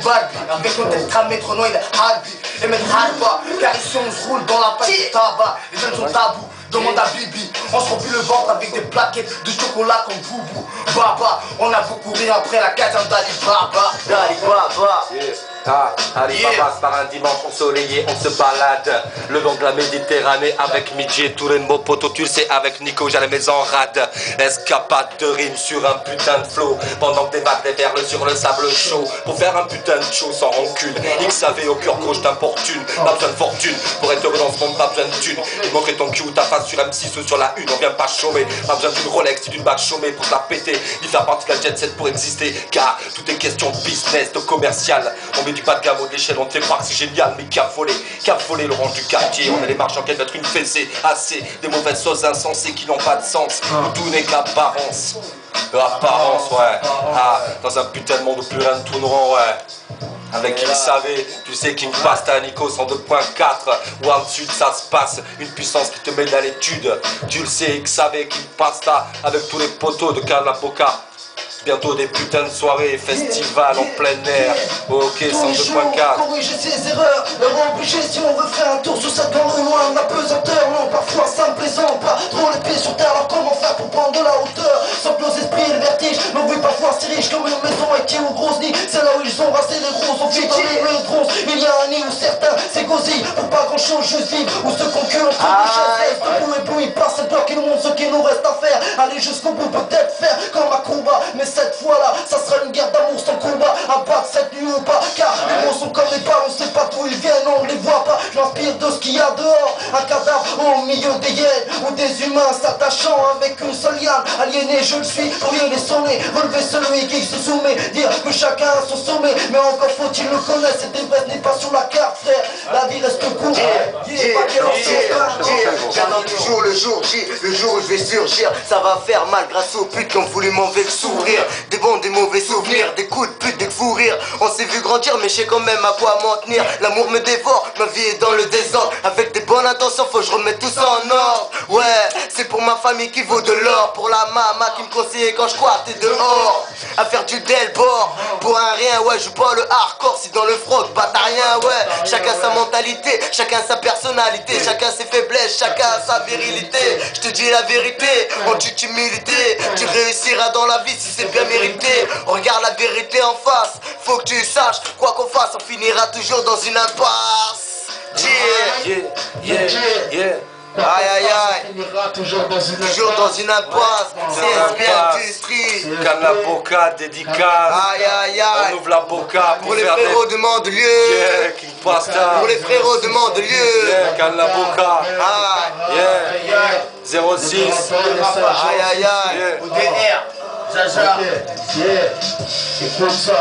Balbi, avec nos tétramétronoïdes Harbi et Maître Alba, car ici on se roule dans la paille du tabac. Les jeunes sont tabous, demande à Bibi. On se remplit le ventre avec des plaquettes de chocolat comme Boubou. Baba, on a beaucoup ri après la caserne d'Ali Baba. D'Ali Baba. Ali Baba, par un dimanche ensoleillé, on se balade le long de la Méditerranée avec Midji et Tourenbo, Poto, tu le sais, avec Nico, j'ai la maison rade. Escapade de rime sur un putain de flow, pendant que des vagues déferlent sur le sable chaud. Pour faire un putain de show sans rancune, XAV au cœur gauche d'importune. Pas besoin de fortune, pour être heureux dans ce monde, pas besoin de thune. Montrer ton cul ou ta face sur M6 ou sur la une, on vient pas chômer. Pas besoin d'une Rolex, d'une bague chômée pour te la péter. Ni faire partie de la jet set pour exister, car tout est question de business, de commercial. On met du bas de gamme au d'échelle, on te fait croire que c'est génial, mais qui a volé l'orange du quartier. On a les marches en quête d'être une fessée, assez des mauvaises choses insensées qui n'ont pas de sens, où tout n'est qu'apparence. Apparence, ouais. Dans un putain de monde où plus rien ne tourneront, ouais. Avec qui savait, tu sais King Pasta, Nico 102.4, One Sud ça se passe, une puissance qui te met dans l'étude. Tu le sais, Xavé, King Pasta, avec tous les poteaux de Canapoca. Bientôt des putains de soirées, festivals en plein air. Ok, 102.4. Corriger ses erreurs, leur obliger si on veut faire un tour sur cette bande loin. La pesanteur, non, parfois ça me plaisante pas. Trop les pieds sur terre, alors comment faire pour prendre de la hauteur? Sans que nos esprits et le vertige, nos vues parfois si riches comme une maison avec qui ou grosse nid. C'est là où ils ont rassé les gros, on vit dans les rues de il y a un nid où certains s'égosillent pour pas grand chose, juste vivre. Où se concurrent entre des chaises, debout et bout, ils passent cette peur qui nous montre ce qu'il nous reste à faire. Aller jusqu'au bout, peut-être faire comme un combat, mais cette fois-là, ça sera une guerre d'amour sans combat. À battre cette nuit ou pas, car les mots sont comme les balles, on sait pas d'où ils viennent, on les voit pas. Je m'inspire de ce qu'il y a dehors, un cadavre au milieu des hyènes, ou des humains s'attachant avec une seule liane. Aliéné, je le suis, pour rien les sonner, relever celui qui se soumet, dire que chacun a son sommet, mais encore faut-il le connaître, cette débresse n'est pas sur la carte, frère. La vie reste courte, j'attends toujours le jour J, le jour où je vais surgir. Ça va faire mal grâce aux putes qui ont voulu m'enlever le sourire. Des bons, des mauvais souvenirs, des coups de pute, des fous rires. On s'est vu grandir mais je sais quand même à quoi m'en tenir. L'amour me dévore, ma vie est dans le désordre. Avec des bonnes intentions, faut que je remette tout ça en ordre. Ouais, c'est pour ma famille qui vaut de l'or. Pour la mama qui me conseillait quand je t'es dehors. À faire du delbord, pour un rien, ouais, je joue pas le hardcore. Si dans le frog, bah t'as rien, ouais. Chacun sa mentalité, chacun sa personnalité, chacun ses faiblesses, chacun sa virilité. Je te dis la vérité, en toute humilité, tu réussiras dans la vie si c'est bien mérité. Regarde la vérité en face, faut que tu saches, quoi qu'on fasse, on finira toujours dans une impasse. Yeah. Aïe aïe aïe, on finira toujours dans une impasse. C'est bien industrie. Canapoca, dédicace. Aïe aïe aïe. On ouvre la boca pour les frérots de Mandelieu. Yeah, King Pasta. Pour les frérots de Mandelieu. Yeah, Canapoca. Yeah. 06. Aïe aïe aïe. ODR. Jaja. Écoute ça.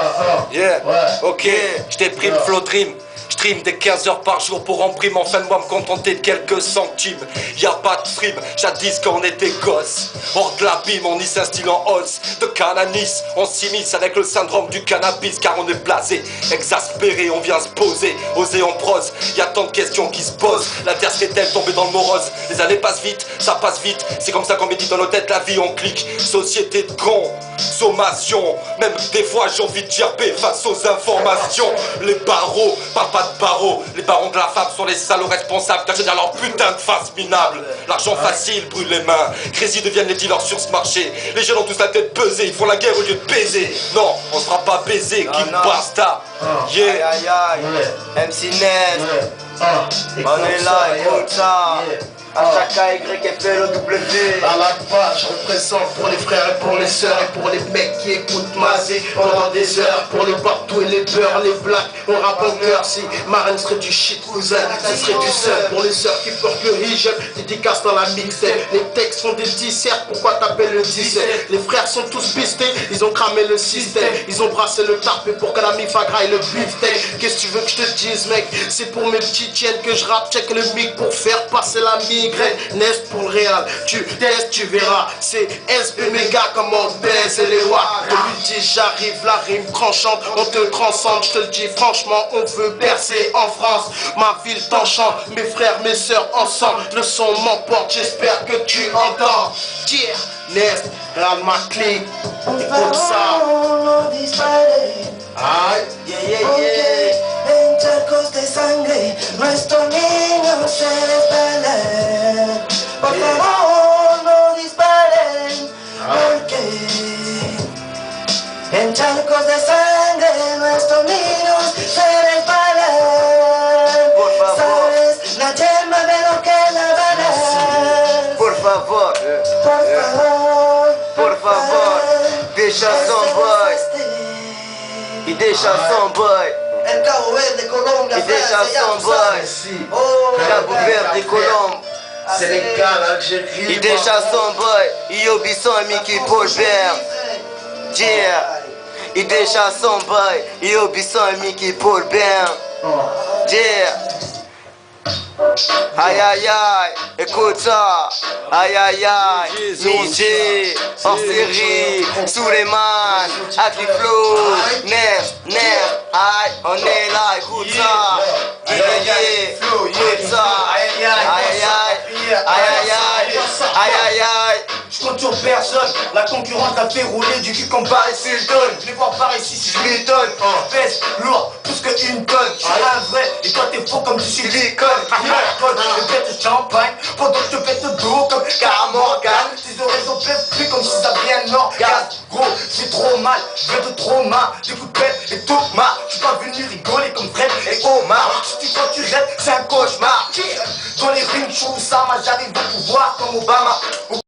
Yeah. Ok, je t'ai pris le flow dream. Je stream des 15 heures par jour pour en prime, enfin de moi me contenter de quelques centimes. Y'a pas de frime, jadis quand on était gosse. Hors de l'abîme, on hisse un style en hausse. De cananis, on s'immisce avec le syndrome du cannabis. Car on est blasé, exaspéré, on vient se poser. Oser en prose, y'a tant de questions qui se posent. La terre serait-elle tombée dans le morose? Les années passent vite, ça passe vite. C'est comme ça qu'on médite dans nos têtes la vie, on clique. Société de consommation. Même des fois j'ai envie de gerber face aux informations. Les barreaux, parle pas de barreaux. Les barons de la femme sont les salauds responsables d'achetez dans leur putain de face minable. L'argent facile brûle les mains. Crazy deviennent les dealers sur ce marché. Les jeunes ont tous la tête pesée, ils font la guerre au lieu de baiser. Non, on se fera pas baiser, King Pasta. Yeah. Aïe aïe aïe. MC Nest. On est là, écoute ça. HKYFLOW. À la page, je représente pour les frères et pour les sœurs et pour les mecs qui écoutent Mazé pendant des heures. Pour les partout et les beurs, les blacks, on rappe en cœur. Si Marine serait du shit cousin, ce serait du seul. Pour les sœurs qui portent le hijab, dédicace dans la mixtape. Les textes font des dissertes, pourquoi t'appelles le 17? Les frères sont tous pistés, ils ont cramé le système. Ils ont brassé le tarpé pour que la mifa graille le beefsteak. Qu'est-ce que tu veux que je te dise mec? C'est pour mes petites chiennes que je rappe, check le mic pour faire passer la migraine. Nest pour le réel, tu testes, tu verras. C'est SB méga comme on baise et les watts. On lui dit j'arrive, la rime tranchante, on te transcende, je te le dis franchement, on veut percer en France. Ma ville t'enchante, mes frères, mes sœurs ensemble, le son m'emporte, j'espère que tu entends. Nest, râle ma clique, écoute ça. Porque en charcos de sangre nuestros niños se resbalan. Por favor, no disparen, porque en charcos de sangre nuestros niños se resbalan. Por favor. Sabes, la yema de lo que la bala. Por favor, Por favor, deixa son boy. Y deixa son boy. El Cabo Verde, Colombia, Y deixa Francia, ya son tú boy. sabes. Oh, Cabo Verde, Colombe. Sénégal, Algérie. Y deixa son boy. Y eu vi son Mickey Paul Bert. Yeah. Y deixa son boy. Y eu vi son Mickey Paul Bert. Yeah. Aïe aïe aïe, écoute ça. Aïe aïe aïe, Niji, hors série, Suleiman, Akiflo, Nef, aïe, on est là, écoute ça. Écoute ça. Aïe aïe aïe, aïe aïe aïe, aïe aïe aïe. Je compte sur personne, la concurrence a fait rouler du cul comme Paris Hilton. Je vais voir par ici si je m'étonne. Pèse lourd, plus que une tonne. Je suis un vrai, et toi t'es faux comme du silicone. Je pète le champagne, pendant que je te pète le dos comme Caramorgan. Tes oreilles ont plus comme si ça vient de orgasme. Gros, j'ai trop mal, je viens de trauma. Des coups de pelle et tout ma. Je suis pas venu rigoler comme Fred et Omar. Si tu crois que tu rêves, c'est un cauchemar. Dans les rings, je ça, j'arrive au pouvoir comme Obama.